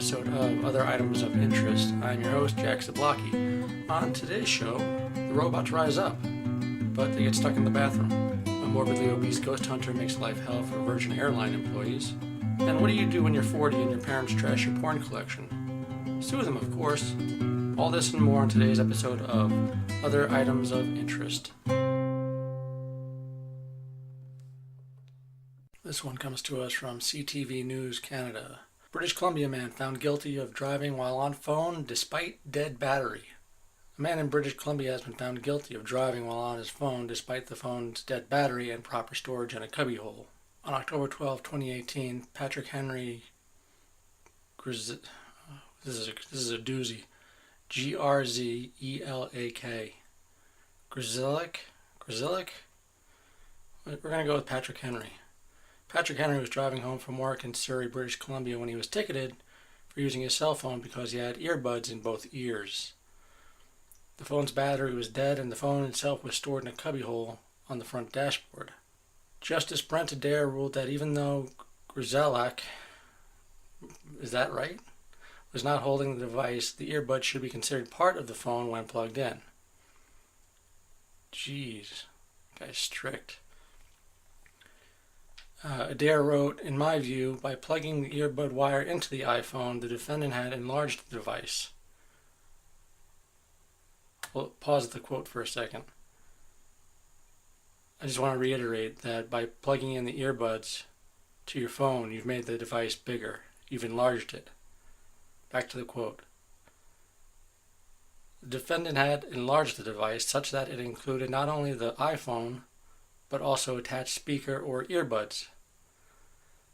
episode of Other Items of Interest. I'm your host, Jack Zablocki. On today's show, the robots rise up, but they get stuck in the bathroom. A morbidly obese ghost hunter makes life hell for Virgin Airline employees. And what do you do when you're 40 and your parents trash your porn collection? Sue them, of course. All this and more on today's episode of Other Items of Interest. This one comes to us from CTV News Canada. British Columbia man found guilty of driving while on phone despite dead battery. A man in British Columbia has been found guilty of driving while on his phone despite the phone's dead battery and proper storage in a cubbyhole. On October 12, 2018, Patrick Henry this is a doozy. Grzelak. Grzelak? We're going to go with Patrick Henry. Patrick Henry was driving home from work in Surrey, British Columbia when he was ticketed for using his cell phone because he had earbuds in both ears. The phone's battery was dead and the phone itself was stored in a cubbyhole on the front dashboard. Justice Brent Adair ruled that even though Grzelak, is that right, was not holding the device, the earbuds should be considered part of the phone when plugged in. Jeez, guy's strict. Adair wrote, "In my view, by plugging the earbud wire into the iPhone, the defendant had enlarged the device." We'll pause the quote for a second. I just want to reiterate that by plugging in the earbuds to your phone, you've made the device bigger. You've enlarged it. Back to the quote. The defendant had enlarged the device such that it included not only the iPhone, but also attached speaker or earbuds.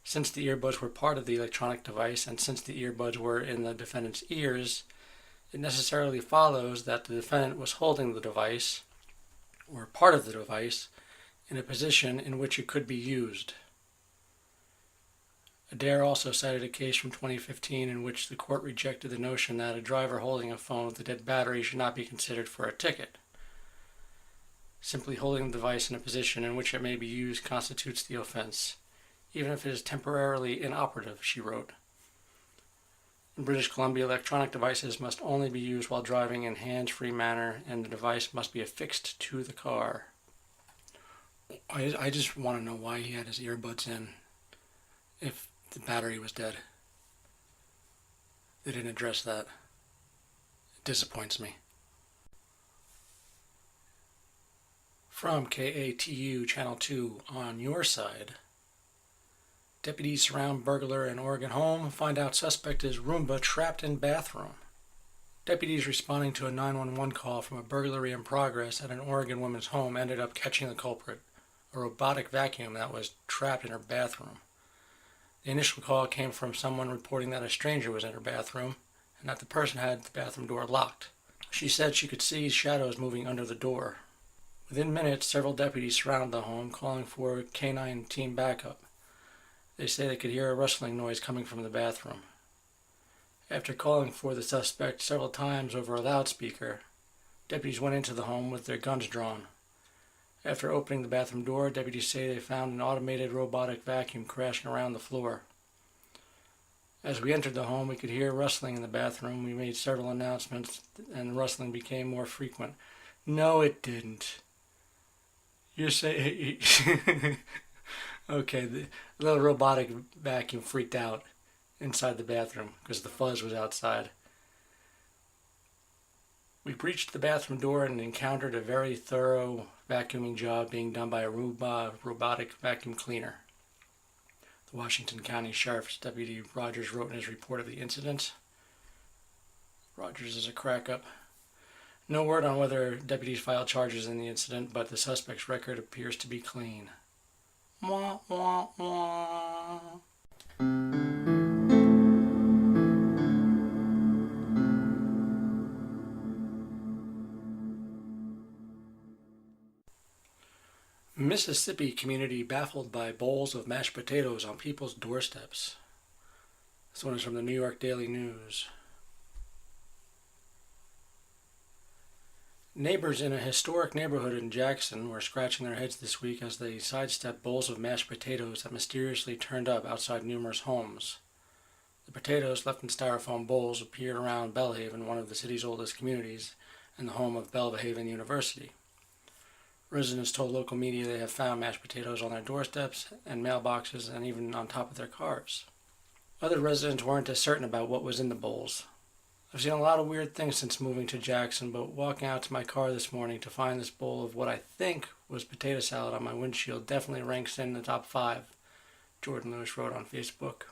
Since the earbuds were part of the electronic device and since the earbuds were in the defendant's ears, it necessarily follows that the defendant was holding the device, or part of the device, in a position in which it could be used. Adair also cited a case from 2015 in which the court rejected the notion that a driver holding a phone with a dead battery should not be considered for a ticket. Simply holding the device in a position in which it may be used constitutes the offense, even if it is temporarily inoperative, she wrote. In British Columbia, electronic devices must only be used while driving in hands-free manner, and the device must be affixed to the car. I just want to know why he had his earbuds in if the battery was dead. They didn't address that. It disappoints me. From KATU Channel 2 on your side. Deputies surround burglar in Oregon home, find out suspect is Roomba trapped in bathroom. Deputies responding to a 911 call from a burglary in progress at an Oregon woman's home ended up catching the culprit, a robotic vacuum that was trapped in her bathroom. The initial call came from someone reporting that a stranger was in her bathroom and that the person had the bathroom door locked. She said she could see shadows moving under the door. Within minutes, several deputies surrounded the home, calling for canine team backup. They say they could hear a rustling noise coming from the bathroom. After calling for the suspect several times over a loudspeaker, deputies went into the home with their guns drawn. After opening the bathroom door, deputies say they found an automated robotic vacuum crashing around the floor. As we entered the home, we could hear rustling in the bathroom. We made several announcements, and the rustling became more frequent. No, it didn't. You're saying... Okay, the little robotic vacuum freaked out inside the bathroom because the fuzz was outside. We breached the bathroom door and encountered a very thorough vacuuming job being done by a robotic vacuum cleaner. The Washington County Sheriff's Deputy Rogers wrote in his report of the incident. Rogers is a crack-up. No word on whether deputies filed charges in the incident, but the suspect's record appears to be clean. Wah, wah, wah. Mississippi community baffled by bowls of mashed potatoes on people's doorsteps. This one is from the New York Daily News. Neighbors in a historic neighborhood in Jackson were scratching their heads this week as they sidestepped bowls of mashed potatoes that mysteriously turned up outside numerous homes. The potatoes left in styrofoam bowls appeared around Belhaven, one of the city's oldest communities, and the home of Belhaven University. Residents told local media they have found mashed potatoes on their doorsteps and mailboxes and even on top of their cars. Other residents weren't as certain about what was in the bowls. I've seen a lot of weird things since moving to Jackson, but walking out to my car this morning to find this bowl of what I think was potato salad on my windshield definitely ranks in the top 5, Jordan Lewis wrote on Facebook.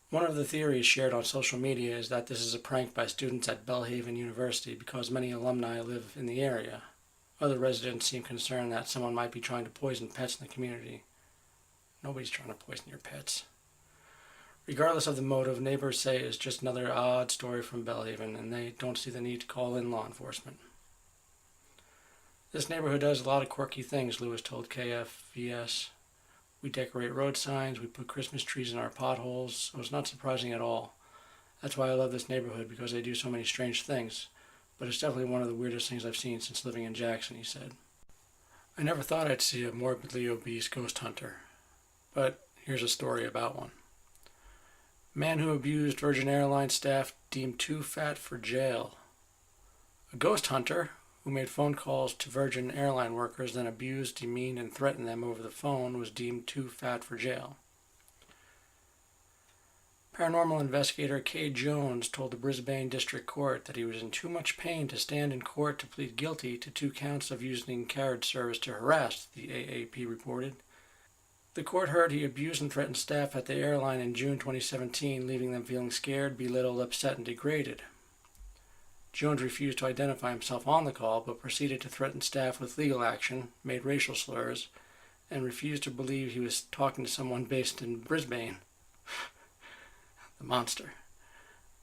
One of the theories shared on social media is that this is a prank by students at Belhaven University because many alumni live in the area. Other residents seem concerned that someone might be trying to poison pets in the community. Nobody's trying to poison your pets. Regardless of the motive, neighbors say it's just another odd story from Belhaven, and they don't see the need to call in law enforcement. This neighborhood does a lot of quirky things, Lewis told KFVS. We decorate road signs, we put Christmas trees in our potholes, so it's not surprising at all. That's why I love this neighborhood, because they do so many strange things. But it's definitely one of the weirdest things I've seen since living in Jackson, he said. I never thought I'd see a morbidly obese ghost hunter, but here's a story about one. Man who abused Virgin Airlines staff deemed too fat for jail. A ghost hunter who made phone calls to Virgin Airline workers, then abused, demeaned, and threatened them over the phone was deemed too fat for jail. Paranormal investigator Kay Jones told the Brisbane District Court that he was in too much pain to stand in court to plead guilty to 2 counts of using carriage service to harass, the AAP reported. The court heard he abused and threatened staff at the airline in June 2017, leaving them feeling scared, belittled, upset, and degraded. Jones refused to identify himself on the call, but proceeded to threaten staff with legal action, made racial slurs, and refused to believe he was talking to someone based in Brisbane. The monster.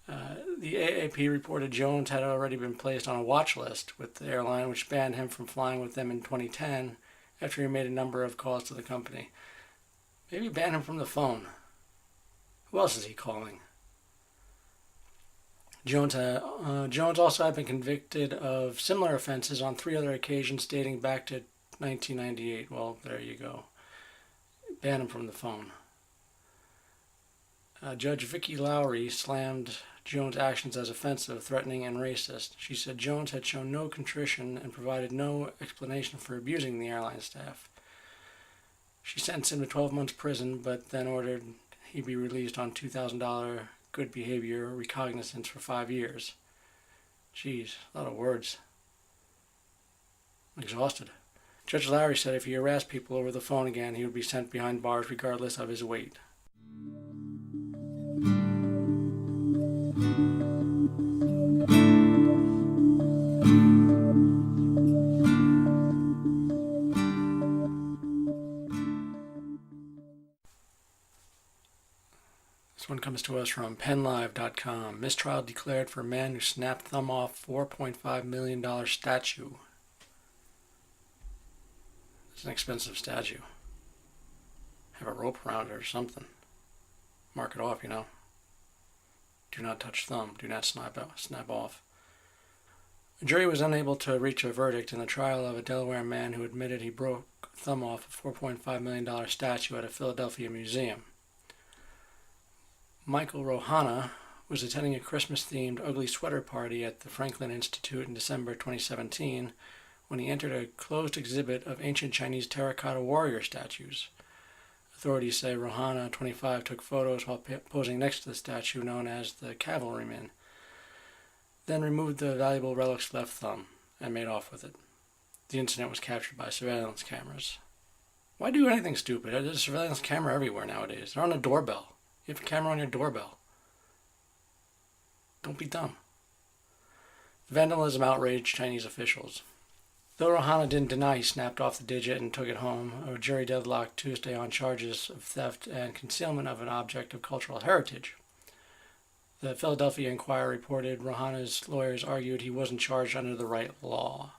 The AAP reported Jones had already been placed on a watch list with the airline, which banned him from flying with them in 2010 after he made a number of calls to the company. Maybe ban him from the phone. Who else is he calling? Jones also had been convicted of similar offenses on 3 other occasions dating back to 1998. Well, there you go. Ban him from the phone. Judge Vicky Lowry slammed Jones' actions as offensive, threatening, and racist. She said Jones had shown no contrition and provided no explanation for abusing the airline staff. She sentenced him to 12 months prison, but then ordered he be released on $2,000 good behavior recognizance for 5 years. Jeez, a lot of words. I'm exhausted. Judge Lowry said if he harassed people over the phone again, he would be sent behind bars regardless of his weight. This one comes to us from penlive.com. Mistrial declared for man who snapped thumb off $4.5 million statue. It's an expensive statue. Have a rope around it or something. Mark it off, you know. Do not touch thumb. Do not snap off. A jury was unable to reach a verdict in the trial of a Delaware man who admitted he broke thumb off a $4.5 million statue at a Philadelphia museum. Michael Rohana was attending a Christmas-themed ugly sweater party at the Franklin Institute in December 2017 when he entered a closed exhibit of ancient Chinese terracotta warrior statues. Authorities say Rohana, 25, took photos while posing next to the statue known as the Cavalryman, then removed the valuable relic's left thumb and made off with it. The incident was captured by surveillance cameras. Why do anything stupid? There's a surveillance camera everywhere nowadays. They're on a doorbell. You have a camera on your doorbell. Don't be dumb. Vandalism outraged Chinese officials. Though Rohana didn't deny he snapped off the digit and took it home, a jury deadlocked Tuesday on charges of theft and concealment of an object of cultural heritage. The Philadelphia Inquirer reported Rohana's lawyers argued he wasn't charged under the right law.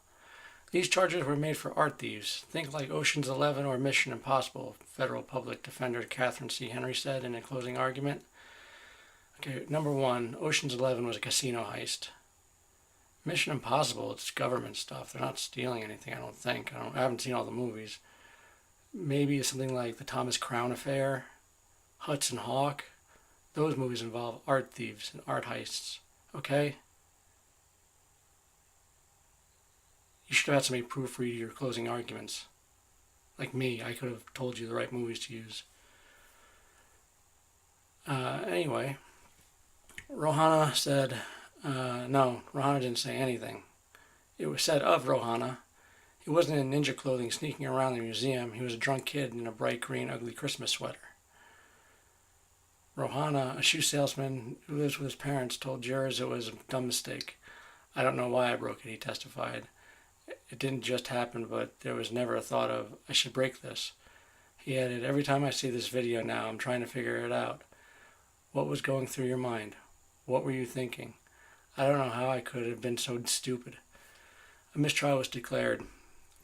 These charges were made for art thieves. Think like Ocean's 11 or Mission Impossible, federal public defender Catherine C. Henry said in a closing argument. Okay, number 1, Ocean's 11 was a casino heist. Mission Impossible, it's government stuff. They're not stealing anything, I don't think. I haven't seen all the movies. Maybe something like the Thomas Crown Affair, Hudson Hawk. Those movies involve art thieves and art heists, okay? You should have had somebody proofread your closing arguments. Like me, I could have told you the right movies to use. Anyway, Rohana said, no, Rohana didn't say anything. It was said of Rohana, he wasn't in ninja clothing sneaking around the museum. He was a drunk kid in a bright green, ugly Christmas sweater. Rohana, a shoe salesman who lives with his parents, told jurors it was a dumb mistake. I don't know why I broke it, he testified. It didn't just happen, but there was never a thought of, I should break this. He added, every time I see this video now, I'm trying to figure it out. What was going through your mind? What were you thinking? I don't know how I could have been so stupid. A mistrial was declared.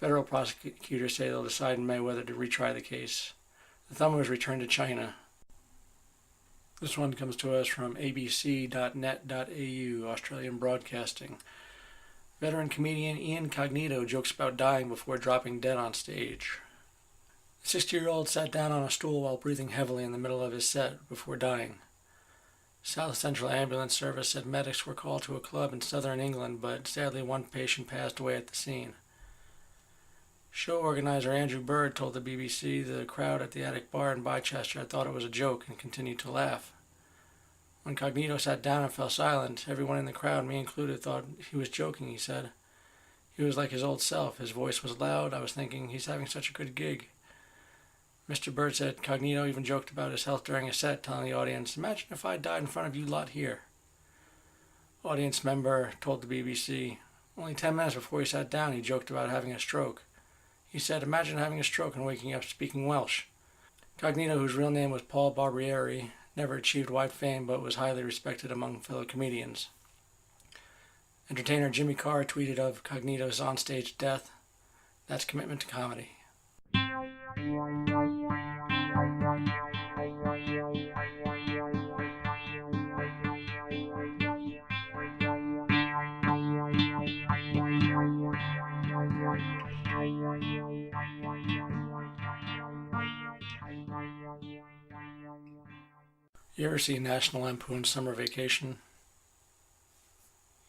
Federal prosecutors say they'll decide in May whether to retry the case. The thumb was returned to China. This one comes to us from abc.net.au, Australian Broadcasting. Veteran comedian Ian Cognito jokes about dying before dropping dead on stage. The 60-year-old sat down on a stool while breathing heavily in the middle of his set before dying. South Central Ambulance Service said medics were called to a club in southern England, but sadly one patient passed away at the scene. Show organizer Andrew Bird told the BBC the crowd at the Attic Bar in Bicester thought it was a joke and continued to laugh. When Cognito sat down and fell silent, everyone in the crowd, me included, thought he was joking, he said. He was like his old self. His voice was loud. I was thinking, he's having such a good gig. Mr. Bird said Cognito even joked about his health during a set, telling the audience, imagine if I died in front of you lot here. Audience member told the BBC, only 10 minutes before he sat down, he joked about having a stroke. He said, imagine having a stroke and waking up speaking Welsh. Cognito, whose real name was Paul Barbieri, never achieved wide fame but was highly respected among fellow comedians. Entertainer Jimmy Carr tweeted of Cognito's onstage death, that's commitment to comedy. You ever see National Lampoon's Summer Vacation?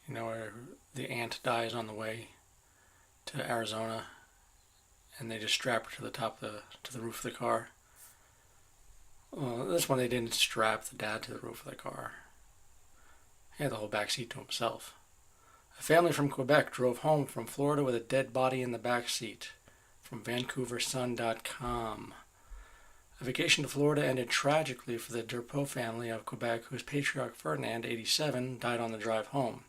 You know, where the aunt dies on the way to Arizona and they just strap her to the to the roof of the car. Well, this one they didn't strap the dad to the roof of the car. He had the whole back seat to himself. A family from Quebec drove home from Florida with a dead body in the back seat. From VancouverSun.com. A vacation to Florida ended tragically for the Durpeau family of Quebec, whose patriarch Ferdinand, 87, died on the drive home.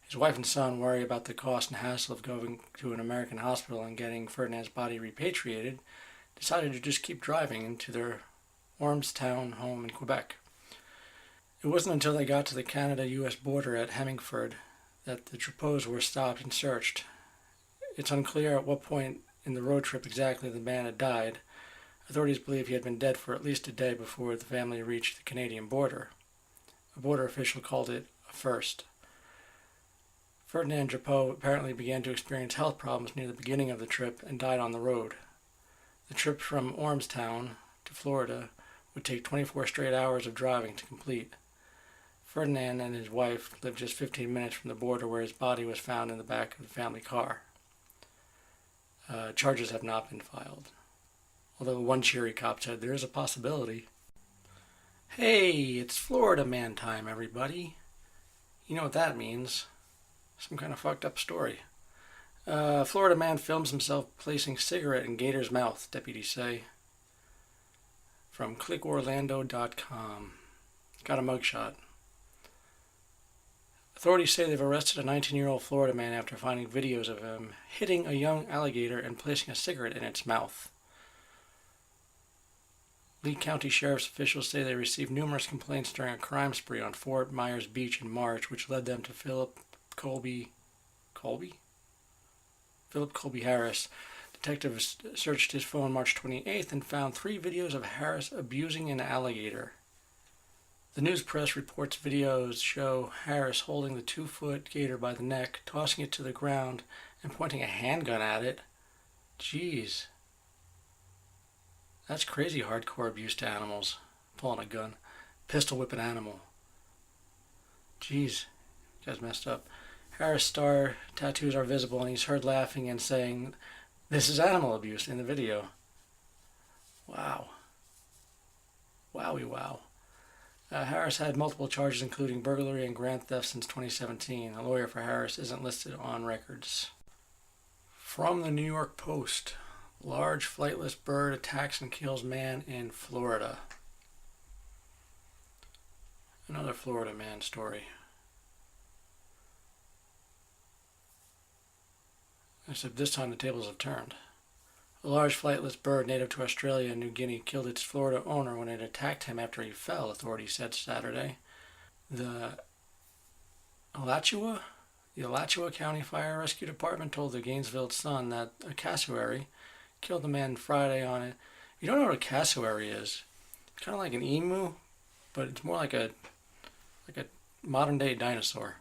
His wife and son, worry about the cost and hassle of going to an American hospital and getting Ferdinand's body repatriated, decided to just keep driving into their Ormstown home in Quebec. It wasn't until they got to the Canada-U.S. border at Hemmingford that the Durpeaus were stopped and searched. It's unclear at what point in the road trip exactly the man had died. Authorities believe he had been dead for at least a day before the family reached the Canadian border. A border official called it a first. Ferdinand Durpeau apparently began to experience health problems near the beginning of the trip and died on the road. The trip from Ormstown to Florida would take 24 straight hours of driving to complete. Ferdinand and his wife lived just 15 minutes from the border where his body was found in the back of the family car. Charges have not been filed. Although one cheery cop said there is a possibility. Hey, it's Florida man time, everybody. You know what that means. Some kind of fucked up story. Florida man films himself placing cigarette in gator's mouth, deputies say. From clickorlando.com. Got a mugshot. Authorities say they've arrested a 19-year-old Florida man after finding videos of him hitting a young alligator and placing a cigarette in its mouth. Lee County Sheriff's officials say they received numerous complaints during a crime spree on Fort Myers Beach in March, which led them to Philip Colby Harris. Detectives searched his phone March 28th and found 3 videos of Harris abusing an alligator. The news press reports videos show Harris holding the 2-foot gator by the neck, tossing it to the ground, and pointing a handgun at it. Jeez. That's crazy hardcore abuse to animals. Pulling a gun. pistol whip an animal. Jeez, you guys messed up. Harris star tattoos are visible, and he's heard laughing and saying, "This is animal abuse" in the video. Wow. Wowie wow. Harris had multiple charges, including burglary and grand theft, since 2017. A lawyer for Harris isn't listed on records. From the New York Post, large flightless bird attacks and kills man in Florida. Another Florida man story. Except this time the tables have turned. A large flightless bird native to Australia and New Guinea killed its Florida owner when it attacked him after he fell, authorities said Saturday. The Alachua County Fire Rescue Department told the Gainesville Sun that a cassowary killed the man Friday on it. You don't know what a cassowary is? It's kind of like an emu, but it's more like a modern day dinosaur.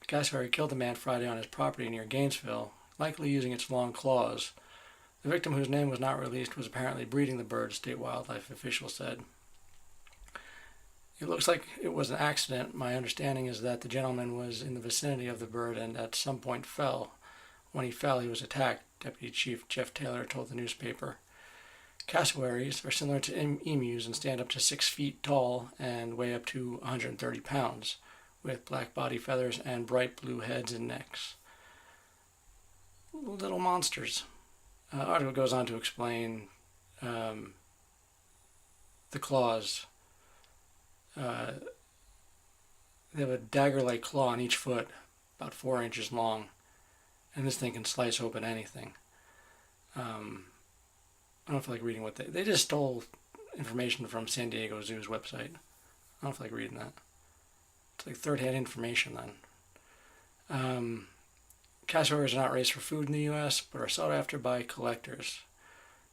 Cassowary killed the man Friday on his property near Gainesville, likely using its long claws. The victim, whose name was not released, was apparently breeding the bird, state wildlife officials said. It looks like it was an accident. My understanding is that the gentleman was in the vicinity of the bird and at some point fell. When he fell, he was attacked, Deputy Chief Jeff Taylor told the newspaper. Cassowaries are similar to emus and stand up to 6 feet tall and weigh up to 130 pounds, with black body feathers and bright blue heads and necks. Little monsters. The article goes on to explain the claws. They have a dagger-like claw on each foot, about 4 inches long, and this thing can slice open anything. I don't feel like reading what they just stole information from San Diego Zoo's website. I don't feel like reading that. It's like third-hand information then. Cassowaries are not raised for food in the U.S., but are sought after by collectors.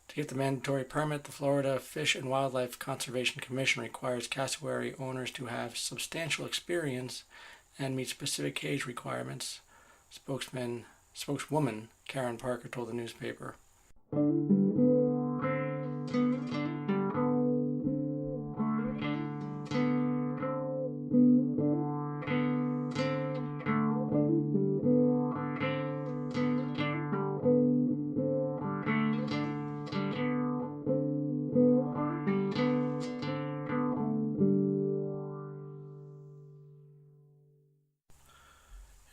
To get the mandatory permit, the Florida Fish and Wildlife Conservation Commission requires cassowary owners to have substantial experience and meet specific cage requirements. Spokeswoman Karen Parker told the newspaper.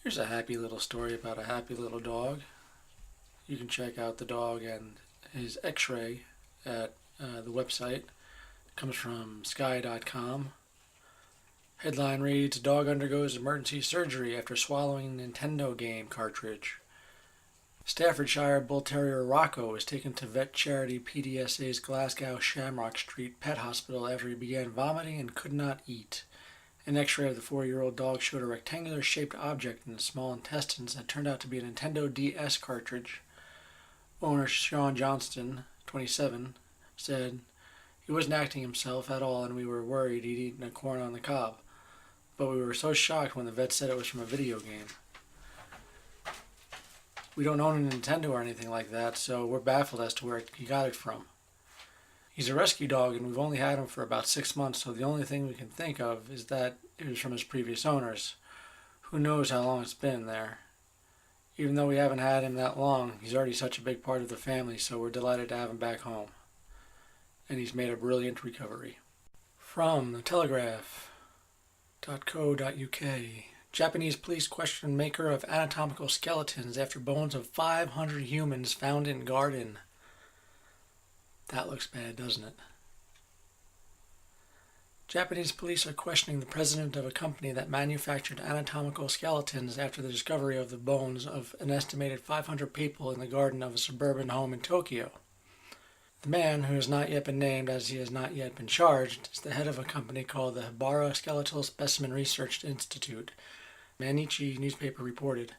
Here's a happy little story about a happy little dog. You can check out the dog and his x-ray at the website. It comes from sky.com. Headline reads, "Dog undergoes emergency surgery after swallowing Nintendo game cartridge." Staffordshire Bull Terrier Rocco was taken to vet charity PDSA's Glasgow Shamrock Street Pet Hospital after he began vomiting and could not eat. An x-ray of the 4-year-old dog showed a rectangular-shaped object in the small intestines that turned out to be a Nintendo DS cartridge. Owner Sean Johnston, 27, said, "He wasn't acting himself at all and we were worried he'd eaten a corn on the cob. But we were so shocked when the vet said it was from a video game. We don't own a Nintendo or anything like that, so we're baffled as to where he got it from. He's a rescue dog and we've only had him for about 6 months, so the only thing we can think of is that it was from his previous owners. Who knows how long it's been there. Even though we haven't had him that long, he's already such a big part of the family, so we're delighted to have him back home. And he's made a brilliant recovery." From the Telegraph.co.uk, Japanese police question maker of anatomical skeletons after bones of 500 humans found in garden. That looks bad, doesn't it? Japanese police are questioning the president of a company that manufactured anatomical skeletons after the discovery of the bones of an estimated 500 people in the garden of a suburban home in Tokyo. The man, who has not yet been named as he has not yet been charged, is the head of a company called the Hibara Skeletal Specimen Research Institute, Mainichi newspaper reported,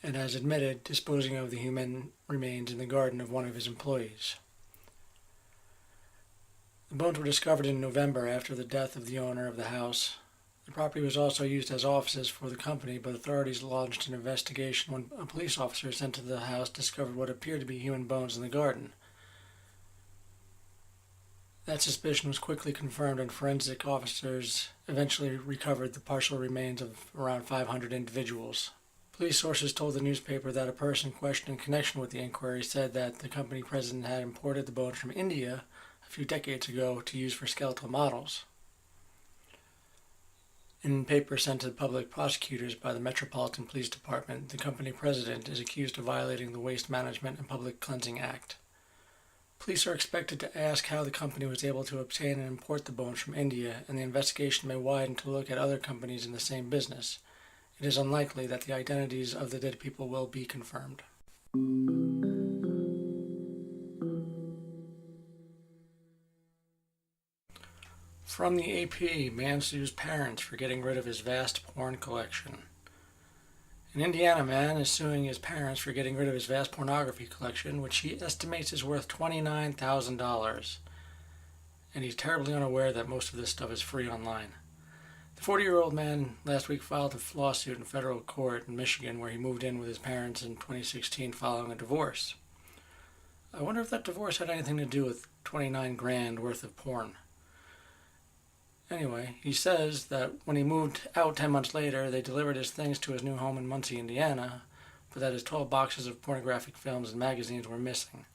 and has admitted disposing of the human remains in the garden of one of his employees. The bones were discovered in November after the death of the owner of the house. The property was also used as offices for the company, but authorities launched an investigation when a police officer sent to the house discovered what appeared to be human bones in the garden. That suspicion was quickly confirmed, and forensic officers eventually recovered the partial remains of around 500 individuals. Police sources told the newspaper that a person questioned in connection with the inquiry said that the company president had imported the bones from India a few decades ago to use for skeletal models. In papers sent to public prosecutors by the Metropolitan Police Department, the company president is accused of violating the Waste Management and Public Cleansing Act. Police are expected to ask how the company was able to obtain and import the bones from India, and the investigation may widen to look at other companies in the same business. It is unlikely that the identities of the dead people will be confirmed. From the AP, man sues parents for getting rid of his vast porn collection. An Indiana man is suing his parents for getting rid of his vast pornography collection, which he estimates is worth $29,000. And he's terribly unaware that most of this stuff is free online. The 40-year-old man last week filed a lawsuit in federal court in Michigan where he moved in with his parents in 2016 following a divorce. I wonder if that divorce had anything to do with $29,000 worth of porn. Anyway, he says that when he moved out 10 months later, they delivered his things to his new home in Muncie, Indiana, but that his 12 boxes of pornographic films and magazines were missing.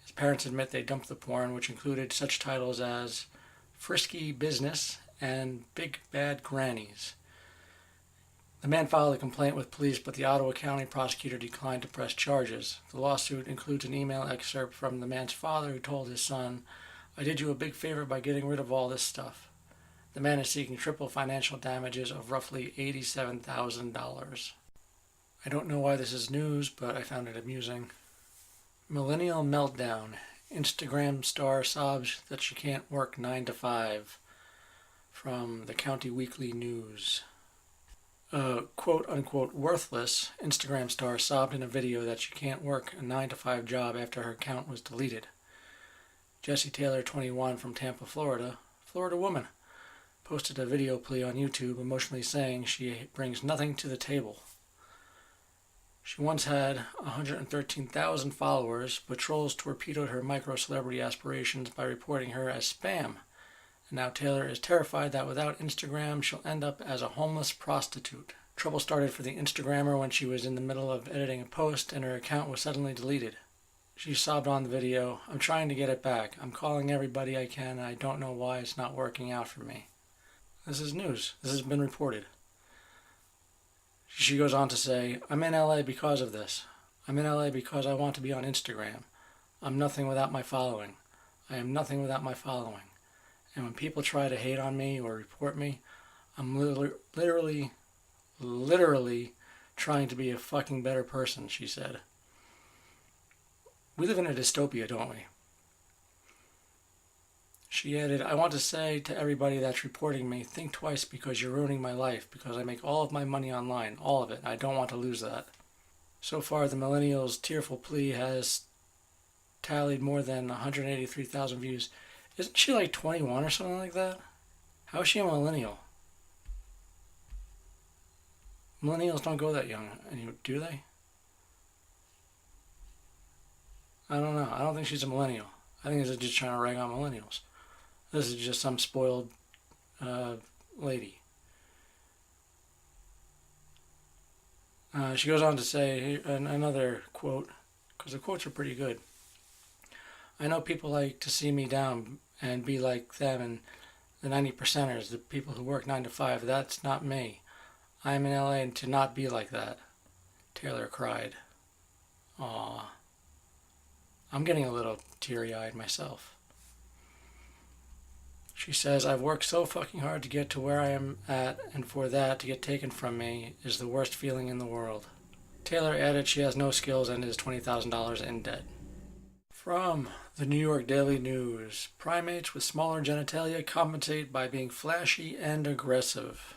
His parents admit they dumped the porn, which included such titles as Frisky Business and Big Bad Grannies. The man filed a complaint with police, but the Ottawa County prosecutor declined to press charges. The lawsuit includes an email excerpt from the man's father who told his son, "I did you a big favor by getting rid of all this stuff." The man is seeking triple financial damages of roughly $87,000. I don't know why this is news, but I found it amusing. Millennial meltdown. Instagram star sobs that she can't work 9 to 5. From the County Weekly News. Quote-unquote worthless Instagram star sobbed in a video that she can't work a 9 to 5 job after her account was deleted. Jessie Taylor, 21, from Tampa, Florida woman, posted a video plea on YouTube emotionally saying she brings nothing to the table. She once had 113,000 followers, but trolls torpedoed her micro-celebrity aspirations by reporting her as spam. And now Taylor is terrified that without Instagram, she'll end up as a homeless prostitute. Trouble started for the Instagrammer when she was in the middle of editing a post and her account was suddenly deleted. She sobbed on the video, "I'm trying to get it back. I'm calling everybody I can, and I don't know why it's not working out for me." This is news. This has been reported. She goes on to say, "I'm in LA because of this. I'm in LA because I want to be on Instagram. I'm nothing without my following. I am nothing without my following. And when people try to hate on me or report me, I'm literally trying to be a fucking better person," she said. We live in a dystopia, don't we? She added, "I want to say to everybody that's reporting me, think twice because you're ruining my life, because I make all of my money online, all of it. I don't want to lose that." So far, the millennial's tearful plea has tallied more than 183,000 views. Isn't she like 21 or something like that? How is she a millennial? Millennials don't go that young, do they? I don't know. I don't think she's a millennial. I think this is just trying to rag on millennials. This is just some spoiled lady. She goes on to say another quote, because the quotes are pretty good. "I know people like to see me down and be like them and the 90%ers, the people who work 9 to 5. That's not me. I'm in LA to not be like that," Taylor cried. Aww. I'm getting a little teary-eyed myself. She says, "I've worked so fucking hard to get to where I am at, and for that to get taken from me is the worst feeling in the world." Taylor added she has no skills and is $20,000 in debt. From the New York Daily News, primates with smaller genitalia compensate by being flashy and aggressive.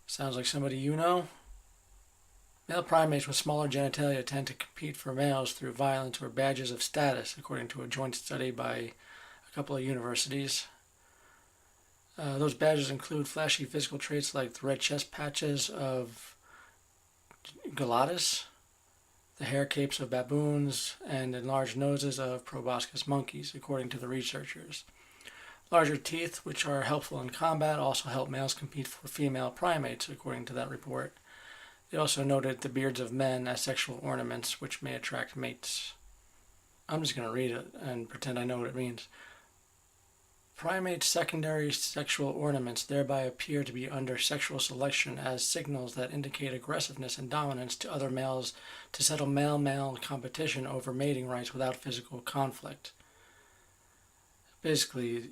Sounds like somebody you know? Male primates with smaller genitalia tend to compete for males through violence or badges of status, according to a joint study by a couple of universities. Those badges include flashy physical traits like the red chest patches of Galatas, the hair capes of baboons, and enlarged noses of proboscis monkeys, according to the researchers. Larger teeth, which are helpful in combat, also help males compete for female primates, according to that report. They also noted the beards of men as sexual ornaments, which may attract mates. I'm just going to read it and pretend I know what it means. Primates' secondary sexual ornaments thereby appear to be under sexual selection as signals that indicate aggressiveness and dominance to other males to settle male-male competition over mating rights without physical conflict. Basically,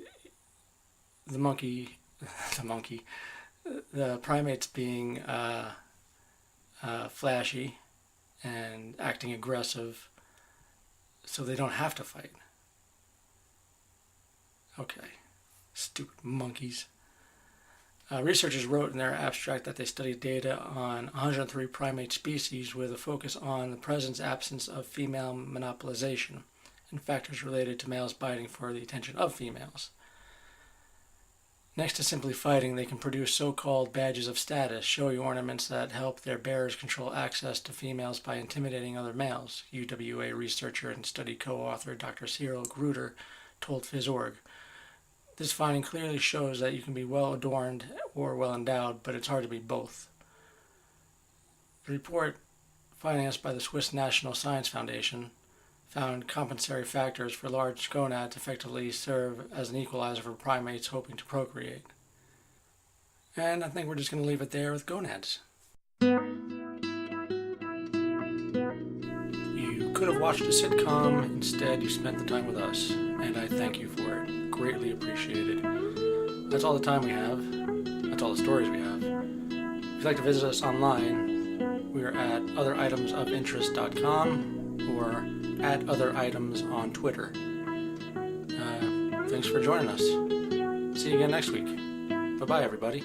the primates being flashy and acting aggressive so they don't have to fight. Okay, stupid monkeys. Researchers wrote in their abstract that they studied data on 103 primate species with a focus on the presence-absence of female monopolization and factors related to males biting for the attention of females. Next to simply fighting, they can produce so-called badges of status, showy ornaments that help their bearers control access to females by intimidating other males, UWA researcher and study co-author Dr. Cyril Gruder told PhysOrg. This finding clearly shows that you can be well adorned or well endowed, but it's hard to be both. The report, financed by the Swiss National Science Foundation, found compensatory factors for large gonads effectively serve as an equalizer for primates hoping to procreate. And I think we're just going to leave it there with gonads. You could have watched a sitcom, instead you spent the time with us, and I thank you for it. Greatly appreciated. That's all the time we have. That's all the stories we have. If you'd like to visit us online, we are at otheritemsofinterest.com or at otheritems on Twitter. Thanks for joining us. See you again next week. Bye-bye, everybody.